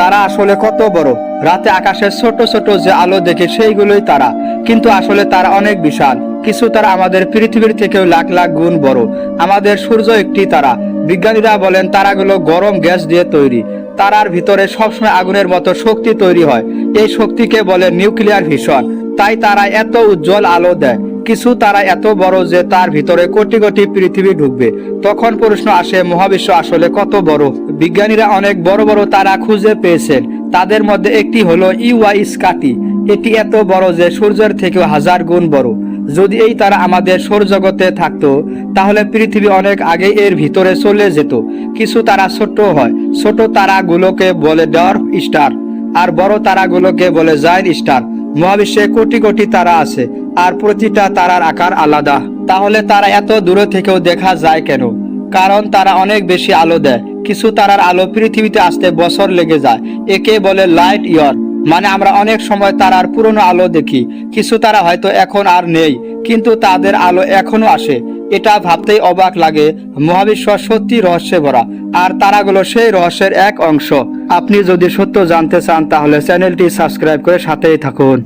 তারা আসলে কত বড়। রাতে আকাশের ছোট ছোট যে আলো দেখে সেইগুলোই তারা, কিন্তু আসলে তারা অনেক বিশাল। কিছু তারা আমাদের পৃথিবীর থেকেও লাখ লাখ গুণ বড়। আমাদের সূর্য একটি তারা। বিজ্ঞানীরা বলেন তারাগুলো গরম গ্যাস দিয়ে তৈরি। তারার ভিতরে সবসময় আগুনের মতো শক্তি তৈরি হয়। এই শক্তিকে বলে নিউক্লিয়ার ফিশন। তাই তারা এত উজ্জ্বল আলো দেয়। কিছু তারা এত বড় যে তার ভিতরে কোটি কোটি পৃথিবী ঢুকবে। তখন প্রশ্ন আসে, মহাবিশ্ব আসলে কত বড়? বিজ্ঞানীরা অনেক বড় বড় তারা খুঁজে পেয়েছেন। তাদের মধ্যে একটি হলো ইউআই স্কাটি। এটি এত বড় যে সূর্যের থেকেও হাজার গুণ বড়। যদি এই তারা আমাদের সৌরজগতে থাকতো তাহলে পৃথিবী অনেক আগে এর ভিতরে চলে যেত। কিছু তারা ছোট হয়। ছোট তারাগুলোকে বলে ডর্ফ স্টার, আর বড় তারাগুলোকে বলে জায়ান্ট স্টার। মহাবিশ্বে কোটি কোটি তারা আছে, আর প্রতিটা তারার আকার আলাদা। তাহলে তারা এত দূরে থেকেও দেখা যায় কেন? কারণ তারা অনেক বেশি আলো দেয়। কিছু তারার আলো পৃথিবীতে আসতে বছর লেগে যায়। একে বলে লাইট ইয়ার। মানে আমরা অনেক সময় তারার পুরনো আলো দেখি। কিছু তারা হয়তো এখন আর নেই, কিন্তু তাদের আলো এখনো আসে। এটা ভাবতেই অবাক লাগে। মহাবিশ্ব সত্যি রহস্যে ভরা, আর তারাগুলো সেই রহস্যের এক অংশ। আপনি যদি সত্য জানতে চান তাহলে চ্যানেলটি সাবস্ক্রাইব করে সাথেই থাকুন।